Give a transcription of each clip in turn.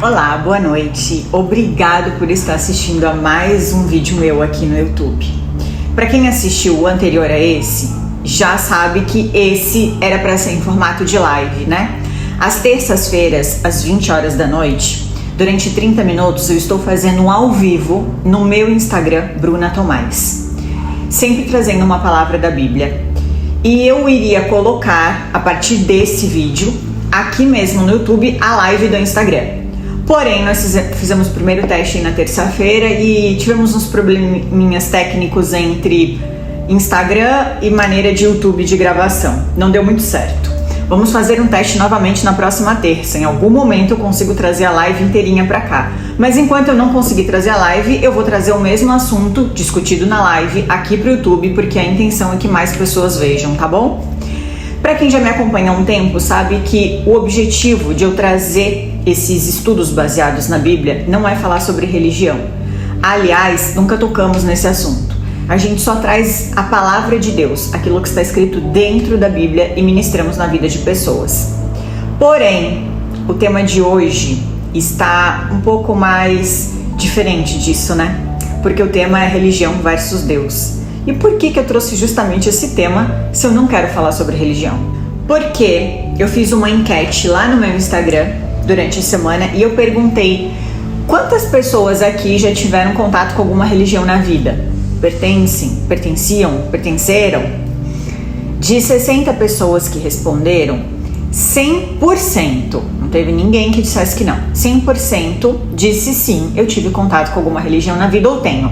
Olá, boa noite. Obrigado por estar assistindo a mais um vídeo meu aqui no YouTube. Para quem assistiu o anterior a esse, já sabe que esse era para ser em formato de live, né? Às terças-feiras, às 20 horas da noite, durante 30 minutos eu estou fazendo um ao vivo no meu Instagram, Bruna Tomás, sempre trazendo uma palavra da Bíblia. E eu iria colocar, a partir desse vídeo, aqui mesmo no YouTube, a live do Instagram. Porém, nós fizemos o primeiro teste na terça-feira e tivemos uns probleminhas técnicos entre Instagram e maneira de YouTube de gravação. Não deu muito certo. Vamos fazer um teste novamente na próxima terça. Em algum momento eu consigo trazer a live inteirinha pra cá. Mas enquanto eu não conseguir trazer a live, eu vou trazer o mesmo assunto discutido na live aqui pro YouTube, porque a intenção é que mais pessoas vejam, tá bom? Pra quem já me acompanha há um tempo, sabe que o objetivo de eu trazer esses estudos baseados na Bíblia não é falar sobre religião. Aliás, nunca tocamos nesse assunto. A gente só traz a palavra de Deus, aquilo que está escrito dentro da Bíblia, e ministramos na vida de pessoas. Porém, o tema de hoje está um pouco mais diferente disso, né? Porque o tema é religião versus Deus. E por que eu trouxe justamente esse tema se eu não quero falar sobre religião? Porque eu fiz uma enquete lá no meu Instagram durante a semana e eu perguntei quantas pessoas aqui já tiveram contato com alguma religião na vida? Pertenceram? De 60 pessoas que responderam, 100%, não teve ninguém que dissesse que não, 100% disse sim, eu tive contato com alguma religião na vida ou tenho.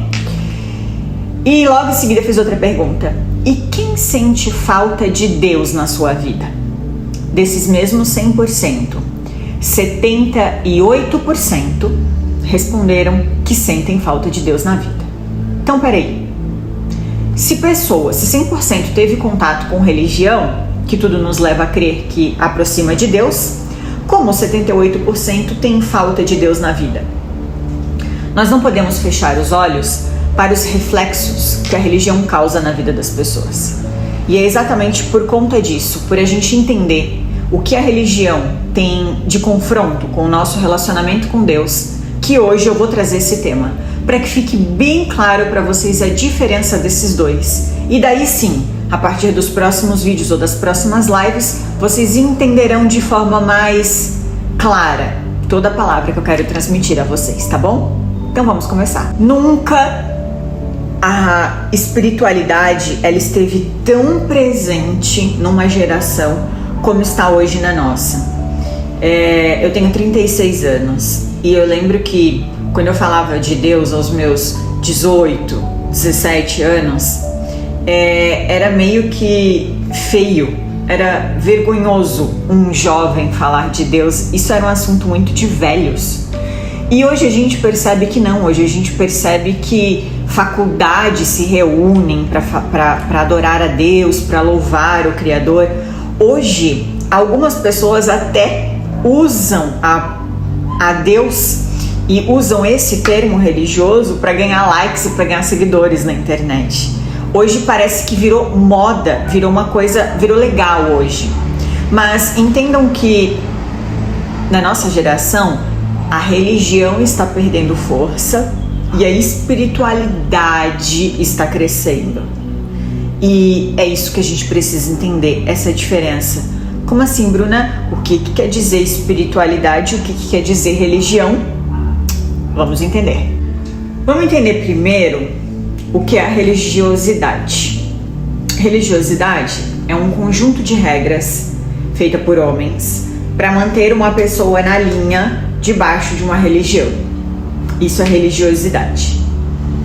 E logo em seguida fiz outra pergunta: e quem sente falta de Deus na sua vida? Desses mesmos 100%, 78% responderam que sentem falta de Deus na vida. Então, peraí. Se 100% teve contato com religião, que tudo nos leva a crer que aproxima de Deus, como 78% tem falta de Deus na vida? Nós não podemos fechar os olhos para os reflexos que a religião causa na vida das pessoas. E é exatamente por conta disso, por a gente entender o que a religião tem de confronto com o nosso relacionamento com Deus, que hoje eu vou trazer esse tema, para que fique bem claro para vocês a diferença desses dois. E daí sim, a partir dos próximos vídeos ou das próximas lives, vocês entenderão de forma mais clara toda a palavra que eu quero transmitir a vocês, tá bom? Então vamos começar. Nunca a espiritualidade ela esteve tão presente numa geração como está hoje na nossa. Eu tenho 36 anos e eu lembro que quando eu falava de Deus aos meus 18, 17 anos, era meio que feio, era vergonhoso um jovem falar de Deus. Isso era um assunto muito de velhos. E hoje a gente percebe que não, hoje a gente percebe que faculdades se reúnem para adorar a Deus, para louvar o Criador. Hoje, algumas pessoas até usam a Deus e usam esse termo religioso para ganhar likes e para ganhar seguidores na internet. Hoje parece que virou moda, virou uma coisa, virou legal hoje. Mas entendam que na nossa geração a religião está perdendo força e a espiritualidade está crescendo. E é isso que a gente precisa entender, essa diferença. Como assim, Bruna? O que quer dizer espiritualidade? O que quer dizer religião? Vamos entender. Vamos entender primeiro o que é a religiosidade. Religiosidade é um conjunto de regras feita por homens para manter uma pessoa na linha debaixo de uma religião. Isso é religiosidade.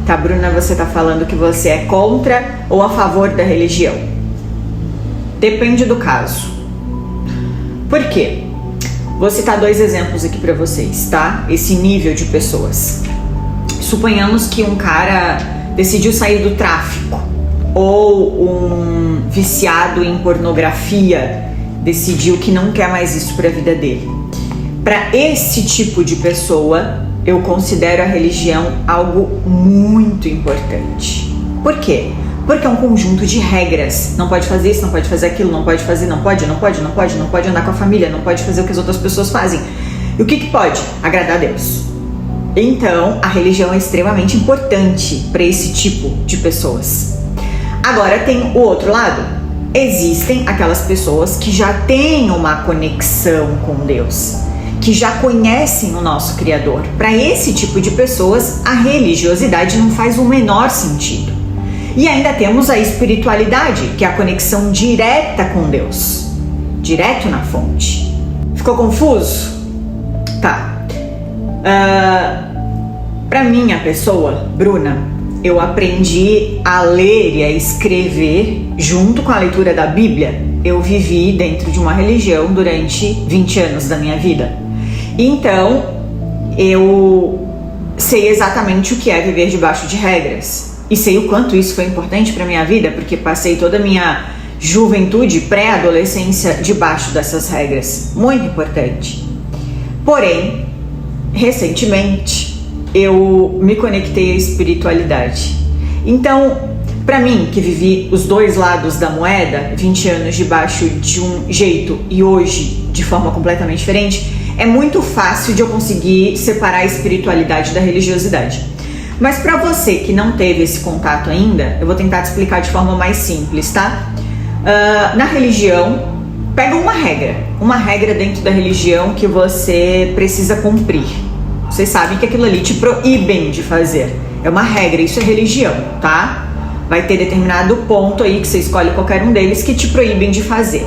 Tá, Bruna, você tá falando que você é contra ou a favor da religião? Depende do caso. Por quê? Vou citar dois exemplos aqui para vocês, tá? Esse nível de pessoas. Suponhamos que um cara decidiu sair do tráfico, ou um viciado em pornografia decidiu que não quer mais isso para a vida dele. Para esse tipo de pessoa, eu considero a religião algo muito importante. Por quê? Porque é um conjunto de regras. Não pode fazer isso, não pode fazer aquilo, não pode fazer, não pode andar com a família, não pode fazer o que as outras pessoas fazem. E o que pode? Agradar a Deus. Então, a religião é extremamente importante para esse tipo de pessoas. Agora tem o outro lado. Existem aquelas pessoas que já têm uma conexão com Deus, que já conhecem o nosso Criador. Para esse tipo de pessoas, a religiosidade não faz o menor sentido. E ainda temos a espiritualidade, que é a conexão direta com Deus, direto na fonte. Ficou confuso? Tá. Para minha pessoa, Bruna, eu aprendi a ler e a escrever junto com a leitura da Bíblia. Eu vivi dentro de uma religião durante 20 anos da minha vida. Então, eu sei exatamente o que é viver debaixo de regras. E sei o quanto isso foi importante para minha vida, porque passei toda a minha juventude, pré-adolescência, debaixo dessas regras. Muito importante. Porém, recentemente, eu me conectei à espiritualidade. Então, para mim, que vivi os dois lados da moeda, 20 anos debaixo de um jeito e hoje de forma completamente diferente, é muito fácil de eu conseguir separar a espiritualidade da religiosidade. Mas para você que não teve esse contato ainda, eu vou tentar te explicar de forma mais simples, tá? Na religião, pega uma regra dentro da religião que você precisa cumprir. Vocês sabem que aquilo ali te proíbem de fazer. É uma regra, isso é religião, tá? Vai ter determinado ponto aí que você escolhe qualquer um deles que te proíbem de fazer.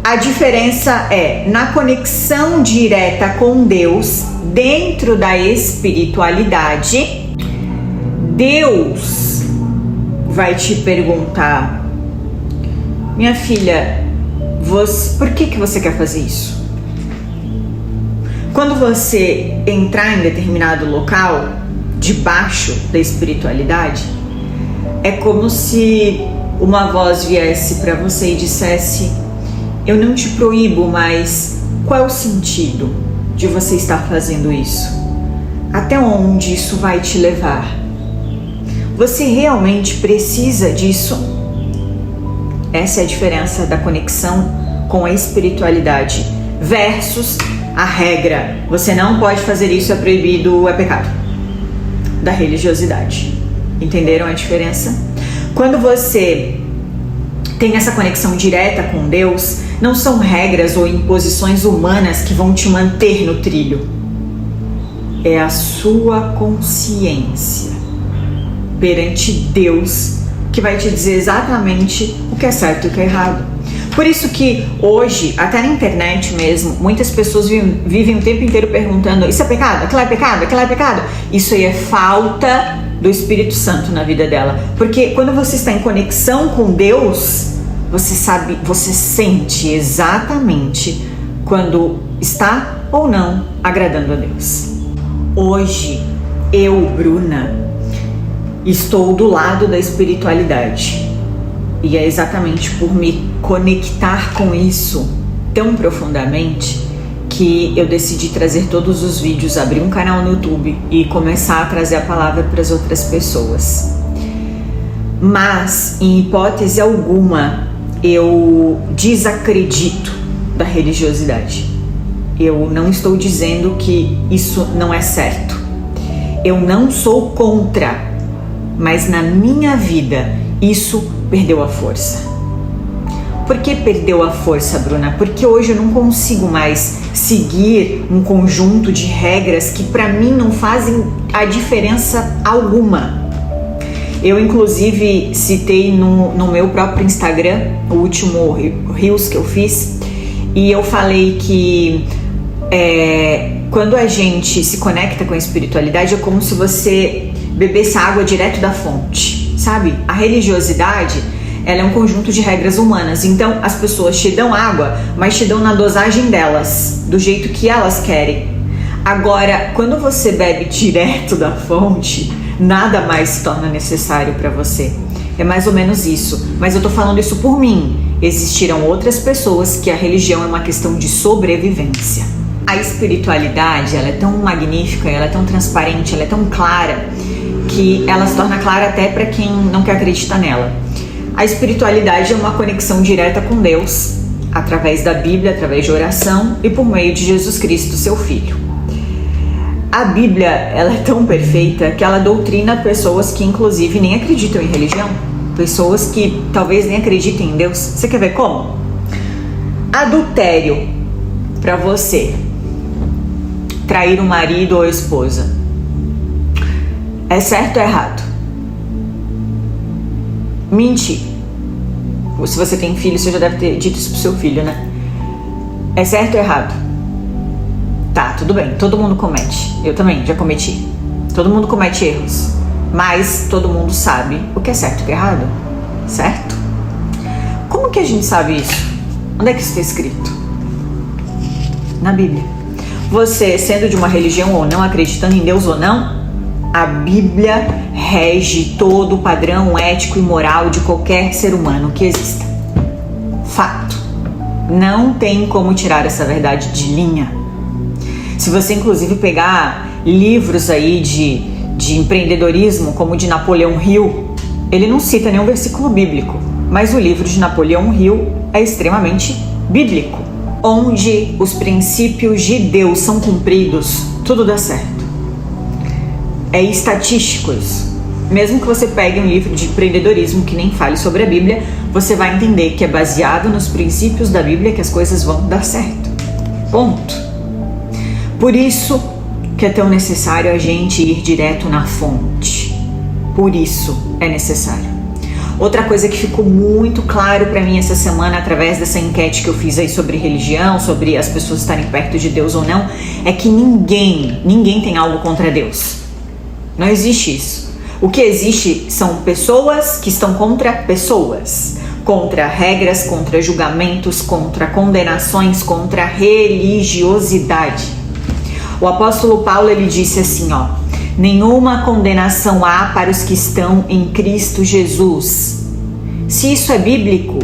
A diferença é na conexão direta com Deus, dentro da espiritualidade, Deus vai te perguntar: minha filha, por que você quer fazer isso? Quando você entrar em determinado local, debaixo da espiritualidade, é como se uma voz viesse para você e dissesse: eu não te proíbo, mas qual é o sentido de você estar fazendo isso? Até onde isso vai te levar? Você realmente precisa disso? Essa é a diferença da conexão com a espiritualidade versus a regra. Você não pode fazer isso, é proibido, é pecado. Da religiosidade. Entenderam a diferença? Quando você tem essa conexão direta com Deus, não são regras ou imposições humanas que vão te manter no trilho. É a sua consciência perante Deus que vai te dizer exatamente o que é certo e o que é errado. Por isso que hoje, até na internet mesmo, muitas pessoas vivem o tempo inteiro perguntando: isso é pecado? Aquilo é pecado? Aquilo é pecado? Isso aí é falta do Espírito Santo na vida dela. Porque quando você está em conexão com Deus, você sabe, você sente exatamente quando está ou não agradando a Deus. Hoje, eu, Bruna, estou do lado da espiritualidade. E é exatamente por me conectar com isso tão profundamente que eu decidi trazer todos os vídeos, abrir um canal no YouTube e começar a trazer a palavra para as outras pessoas. Mas, em hipótese alguma, eu desacredito da religiosidade. Eu não estou dizendo que isso não é certo. Eu não sou contra, mas na minha vida isso perdeu a força. Por que perdeu a força, Bruna? Porque hoje eu não consigo mais seguir um conjunto de regras que para mim não fazem a diferença alguma. Eu inclusive citei no meu próprio Instagram, o último Reels que eu fiz, e eu falei que quando a gente se conecta com a espiritualidade é como se você bebesse água direto da fonte, sabe? A religiosidade, ela é um conjunto de regras humanas, então as pessoas te dão água, mas te dão na dosagem delas, do jeito que elas querem. Agora, quando você bebe direto da fonte, nada mais se torna necessário para você. É mais ou menos isso, mas eu tô falando isso por mim. Existiram outras pessoas que a religião é uma questão de sobrevivência. A espiritualidade, ela é tão magnífica, ela é tão transparente, ela é tão clara, que ela se torna clara até para quem não quer acreditar nela. A espiritualidade é uma conexão direta com Deus, através da Bíblia, através de oração e por meio de Jesus Cristo, seu Filho. A Bíblia, ela é tão perfeita que ela doutrina pessoas que inclusive nem acreditam em religião, pessoas que talvez nem acreditem em Deus. Você quer ver como? Adultério, para você, trair o marido ou a esposa, é certo ou errado? Mentir. Se você tem filho, você já deve ter dito isso pro seu filho, né? É certo ou errado? Tá, tudo bem, todo mundo comete. Eu também já cometi. Todo mundo comete erros. Mas todo mundo sabe o que é certo e o que é errado. Certo? Como que a gente sabe isso? Onde é que isso está escrito? Na Bíblia. Você, sendo de uma religião ou não, acreditando em Deus ou não, a Bíblia rege todo o padrão ético e moral de qualquer ser humano que exista. Fato. Não tem como tirar essa verdade de linha. Se você inclusive pegar livros aí de empreendedorismo, como o de Napoleão Hill, ele não cita nenhum versículo bíblico, mas o livro de Napoleão Hill é extremamente bíblico. Onde os princípios de Deus são cumpridos, tudo dá certo. É estatístico isso. Mesmo que você pegue um livro de empreendedorismo que nem fale sobre a Bíblia, você vai entender que é baseado nos princípios da Bíblia que as coisas vão dar certo. Ponto. Por isso que é tão necessário a gente ir direto na fonte. Por isso é necessário. Outra coisa que ficou muito claro para mim essa semana, através dessa enquete que eu fiz aí sobre religião, sobre as pessoas estarem perto de Deus ou não, é que ninguém tem algo contra Deus. Não existe isso. O que existe são pessoas que estão contra pessoas, contra regras, contra julgamentos, contra condenações, contra religiosidade. O apóstolo Paulo, ele disse assim, nenhuma condenação há para os que estão em Cristo Jesus. Se isso é bíblico,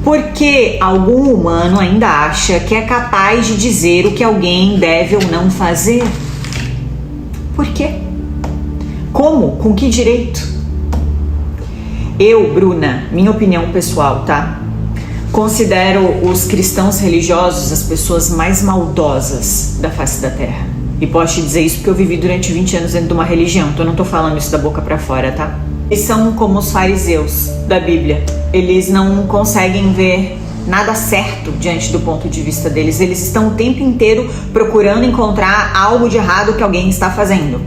por que algum humano ainda acha que é capaz de dizer o que alguém deve ou não fazer? Por quê? Como? Com que direito? Eu, Bruna, minha opinião pessoal, tá? Considero os cristãos religiosos as pessoas mais maldosas da face da terra. E posso te dizer isso porque eu vivi durante 20 anos dentro de uma religião, então eu não tô falando isso da boca pra fora, tá? Eles são como os fariseus da Bíblia. Eles não conseguem ver nada certo diante do ponto de vista deles. Eles estão o tempo inteiro procurando encontrar algo de errado que alguém está fazendo.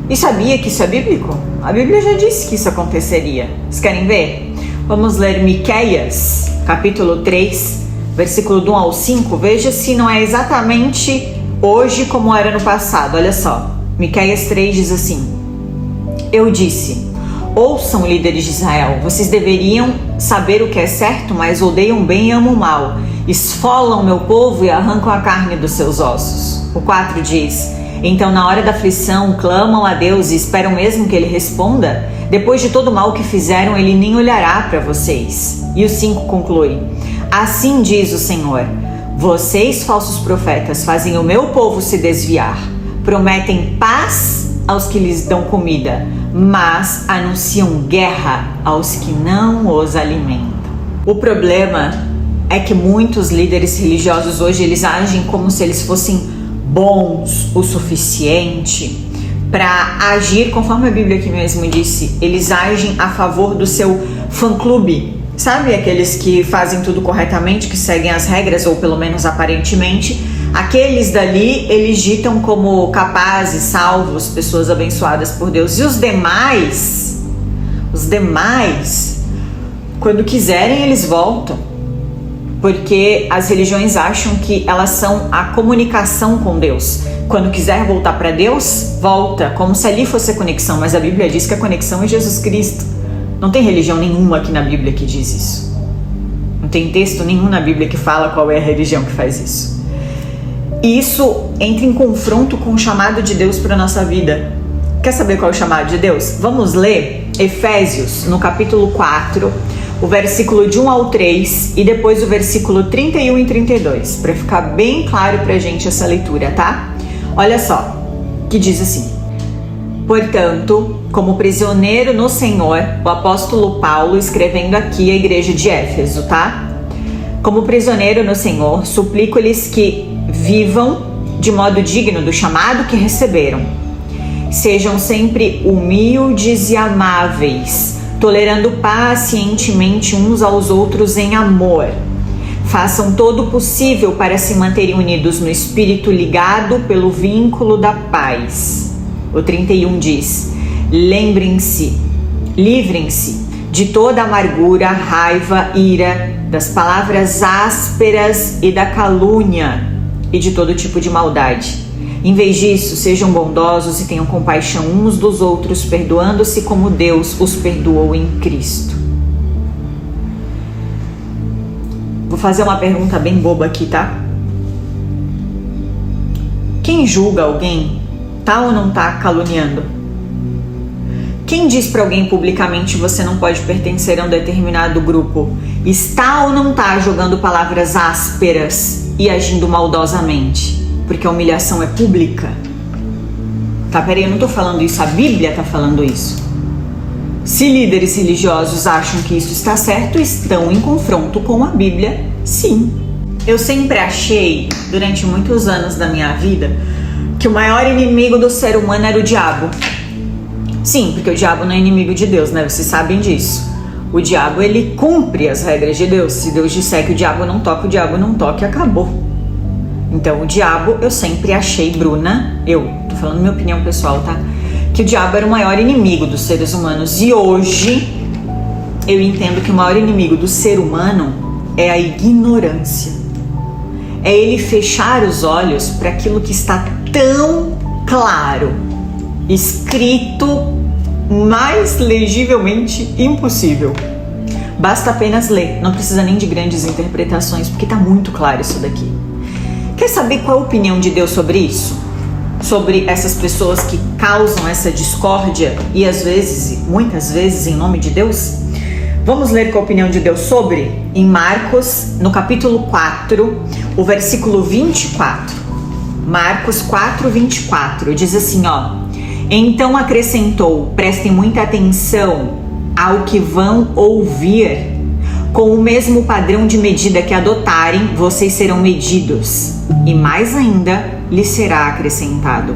E sabia que isso é bíblico? A Bíblia já disse que isso aconteceria. Vocês querem ver? Vamos ler Miqueias, capítulo 3, versículo do 1 ao 5. Veja se não é exatamente hoje como era no passado. Olha só, Miqueias 3 diz assim: Eu disse, ouçam, líderes de Israel, vocês deveriam saber o que é certo, mas odeiam o bem e amam o mal. Esfolam meu povo e arrancam a carne dos seus ossos. O 4 diz: Então na hora da aflição clamam a Deus e esperam mesmo que Ele responda? Depois de todo o mal que fizeram, Ele nem olhará para vocês. E o 5 conclui: Assim diz o Senhor, vocês, falsos profetas, fazem o meu povo se desviar. Prometem paz aos que lhes dão comida, mas anunciam guerra aos que não os alimentam. O problema é que muitos líderes religiosos hoje, eles agem como se eles fossem bons o suficiente para agir conforme a Bíblia aqui mesmo disse. Eles agem a favor do seu fã-clube. Sabe aqueles que fazem tudo corretamente, que seguem as regras, ou pelo menos aparentemente? Aqueles dali, eles ditam como capazes, salvos, pessoas abençoadas por Deus. E os demais, quando quiserem, eles voltam. Porque as religiões acham que elas são a comunicação com Deus. Quando quiser voltar para Deus, volta, como se ali fosse a conexão. Mas a Bíblia diz que a conexão é Jesus Cristo. Não tem religião nenhuma aqui na Bíblia que diz isso. Não tem texto nenhum na Bíblia que fala qual é a religião que faz isso. E isso entra em confronto com o chamado de Deus para a nossa vida. Quer saber qual é o chamado de Deus? Vamos ler Efésios, no capítulo 4, o versículo de 1 ao 3 e depois o versículo 31 e 32, para ficar bem claro para a gente essa leitura, tá? Olha só, que diz assim: Portanto, como prisioneiro no Senhor, o apóstolo Paulo escrevendo aqui à igreja de Éfeso, tá? Como prisioneiro no Senhor, suplico-lhes que vivam de modo digno do chamado que receberam. Sejam sempre humildes e amáveis, tolerando pacientemente uns aos outros em amor. Façam todo o possível para se manterem unidos no espírito, ligado pelo vínculo da paz. O 31 diz: lembrem-se, livrem-se de toda amargura, raiva, ira, das palavras ásperas e da calúnia e de todo tipo de maldade. Em vez disso, sejam bondosos e tenham compaixão uns dos outros, perdoando-se como Deus os perdoou em Cristo. Vou fazer uma pergunta bem boba aqui, tá? Quem julga alguém, tá ou não tá caluniando? Quem diz para alguém publicamente você não pode pertencer a um determinado grupo, está ou não está jogando palavras ásperas e agindo maldosamente? Porque a humilhação é pública. Tá, peraí, eu não tô falando isso, a Bíblia tá falando isso. Se líderes religiosos acham que isso está certo, estão em confronto com a Bíblia, sim. Eu sempre achei, durante muitos anos da minha vida, que o maior inimigo do ser humano era o diabo. Sim, porque o diabo não é inimigo de Deus, né? Vocês sabem disso. O diabo, ele cumpre as regras de Deus. Se Deus disser que o diabo não toca e acabou. Então, o diabo, eu sempre achei, Bruna, eu tô falando minha opinião pessoal, tá? Que o diabo era o maior inimigo dos seres humanos. E hoje, eu entendo que o maior inimigo do ser humano é a ignorância. É ele fechar os olhos para aquilo que está tão claro, escrito mais legivelmente impossível. Basta apenas ler, não precisa nem de grandes interpretações, porque está muito claro isso daqui. Quer saber qual a opinião de Deus sobre isso? Sobre essas pessoas que causam essa discórdia e às vezes, muitas vezes, em nome de Deus? Vamos ler qual a opinião de Deus sobre? Em Marcos, no capítulo 4, o versículo 24. Marcos 4, 24, diz assim, ó: então acrescentou, prestem muita atenção ao que vão ouvir. Com o mesmo padrão de medida que adotarem, vocês serão medidos, e mais ainda lhes será acrescentado.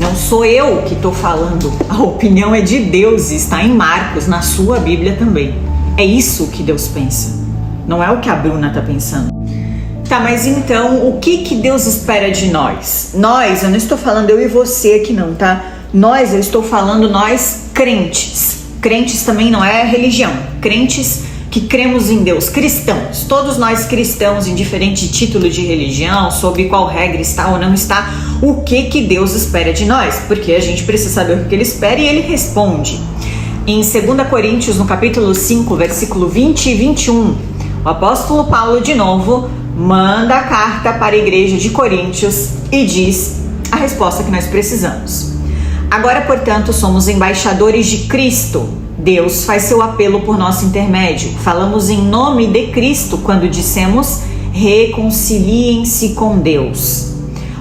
Não sou eu que estou falando, a opinião é de Deus, está em Marcos, na sua Bíblia também. É isso que Deus pensa, não é o que a Bruna está pensando. Tá, mas então, o que Deus espera de nós? Nós, eu não estou falando eu e você aqui não, tá? Nós, eu estou falando nós crentes. Crentes também não é religião. Crentes que cremos em Deus, cristãos. Todos nós cristãos, indiferente de título de religião, sob qual regra está ou não está, o que Deus espera de nós? Porque a gente precisa saber o que Ele espera e Ele responde. Em 2 Coríntios, no capítulo 5, versículo 20 e 21, o apóstolo Paulo, de novo, manda a carta para a igreja de Coríntios e diz a resposta que nós precisamos. Agora, portanto, somos embaixadores de Cristo. Deus faz seu apelo por nosso intermédio. Falamos em nome de Cristo quando dissemos: reconciliem-se com Deus.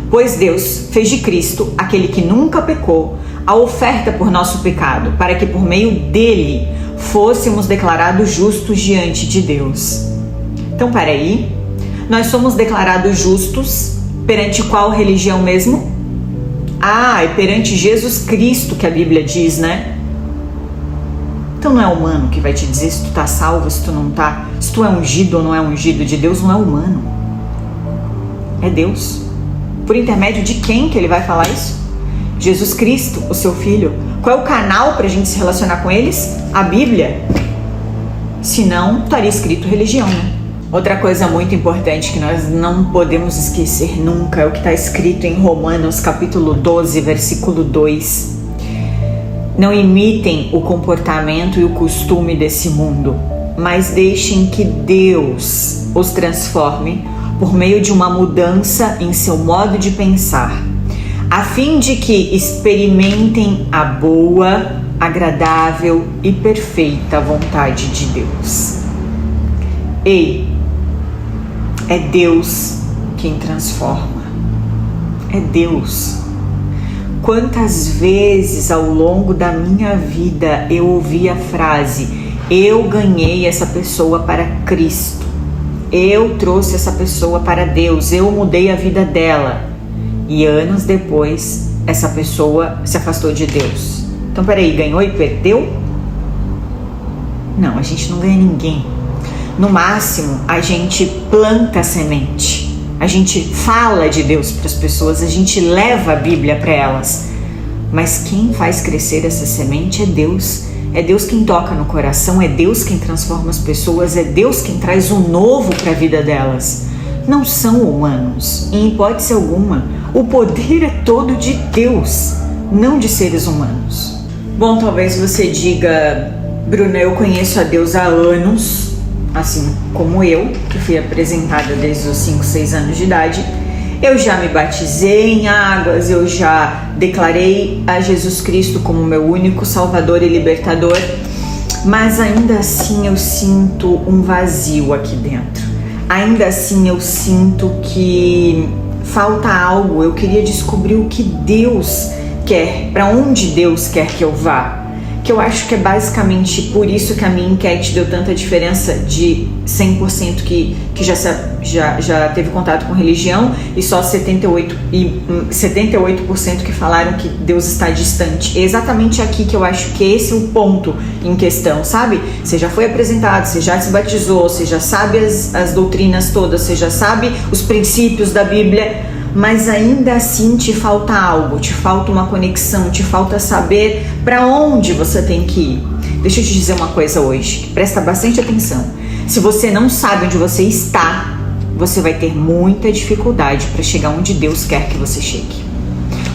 Pois Deus fez de Cristo, aquele que nunca pecou, a oferta por nosso pecado, para que por meio dele fôssemos declarados justos diante de Deus. Então, peraí, nós somos declarados justos perante qual religião mesmo? Ah, é perante Jesus Cristo que a Bíblia diz, né? Então não é humano que vai te dizer se tu tá salvo, se tu não tá, se tu é ungido ou não é ungido de Deus, não é humano. É Deus. Por intermédio de quem que ele vai falar isso? Jesus Cristo, o seu Filho. Qual é o canal pra gente se relacionar com eles? A Bíblia. Senão, estaria escrito religião, né? Outra coisa muito importante que nós não podemos esquecer nunca é o que está escrito em Romanos capítulo 12, versículo 2. Não imitem o comportamento e o costume desse mundo, mas deixem que Deus os transforme por meio de uma mudança em seu modo de pensar, a fim de que experimentem a boa, agradável e perfeita vontade de Deus. Ei, é Deus quem transforma. É Deus. Quantas vezes ao longo da minha vida eu ouvi a frase: eu ganhei essa pessoa para Cristo. eu trouxe essa pessoa para Deus, eu mudei a vida dela. E anos depois, essa pessoa se afastou de Deus. Então, peraí, ganhou e perdeu? Não, a gente não ganha ninguém. No máximo, a gente planta a semente. A gente fala de Deus para as pessoas, a gente leva a Bíblia para elas. Mas quem faz crescer essa semente é Deus. É Deus quem toca no coração, é Deus quem transforma as pessoas, é Deus quem traz o novo para a vida delas. Não são humanos, em hipótese alguma. O poder é todo de Deus, não de seres humanos. Bom, talvez você diga, Bruna, eu conheço a Deus há anos, assim como eu, que fui apresentada desde os 5, 6 anos de idade. Eu já me batizei em águas, eu já declarei a Jesus Cristo como meu único Salvador e Libertador, mas ainda assim eu sinto um vazio aqui dentro. Ainda assim eu sinto que falta algo. Eu queria descobrir o que Deus quer, para onde Deus quer que eu vá. Que eu acho que é basicamente por isso que a minha enquete deu tanta diferença de 100% que já teve contato com religião e só 78% que falaram que Deus está distante. É exatamente aqui que eu acho que esse é o ponto em questão, sabe? Você já foi apresentado, você já se batizou, você já sabe as doutrinas todas, você já sabe os princípios da Bíblia, mas ainda assim te falta algo, te falta uma conexão, te falta saber para onde você tem que ir. Deixa eu te dizer uma coisa hoje, presta bastante atenção. Se você não sabe onde você está, você vai ter muita dificuldade para chegar onde Deus quer que você chegue.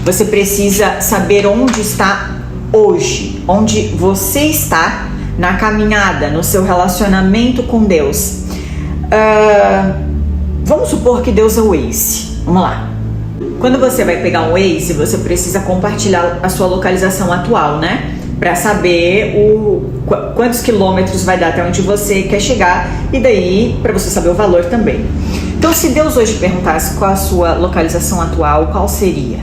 Você precisa saber onde está hoje, onde você está na caminhada, no seu relacionamento com Deus. Vamos supor que Deus é o Waze. Vamos lá. Quando você vai pegar um Waze, você precisa compartilhar a sua localização atual, né? Para saber quantos quilômetros vai dar até onde você quer chegar e daí para você saber o valor também. Então, se Deus hoje perguntasse qual a sua localização atual, qual seria?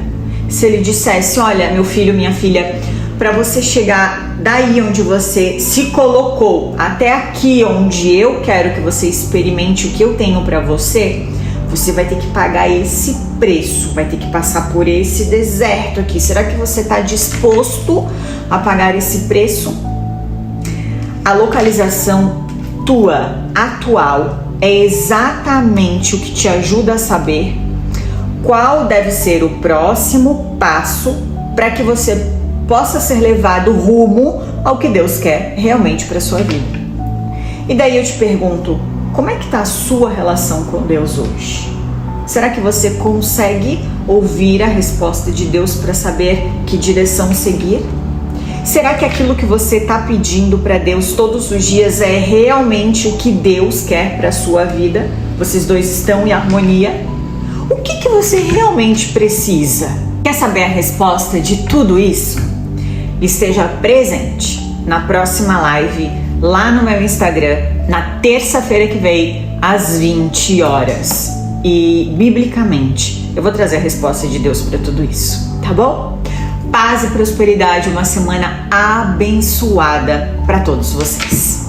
Se ele dissesse, olha, meu filho, minha filha, para você chegar daí onde você se colocou até aqui onde eu quero que você experimente o que eu tenho para você, você vai ter que pagar esse preço, vai ter que passar por esse deserto aqui. Será que você está disposto a pagar esse preço? A localização tua atual é exatamente o que te ajuda a saber qual deve ser o próximo passo para que você possa ser levado rumo ao que Deus quer realmente para sua vida. E daí eu te pergunto, como é que está a sua relação com Deus hoje? Será que você consegue ouvir a resposta de Deus para saber que direção seguir? Será que aquilo que você está pedindo para Deus todos os dias é realmente o que Deus quer para a sua vida? Vocês dois estão em harmonia? O que você realmente precisa? Quer saber a resposta de tudo isso? Esteja presente na próxima live lá no meu Instagram, na terça-feira que vem, às 20 horas. E, biblicamente, eu vou trazer a resposta de Deus para tudo isso, tá bom? Paz e prosperidade, uma semana abençoada para todos vocês.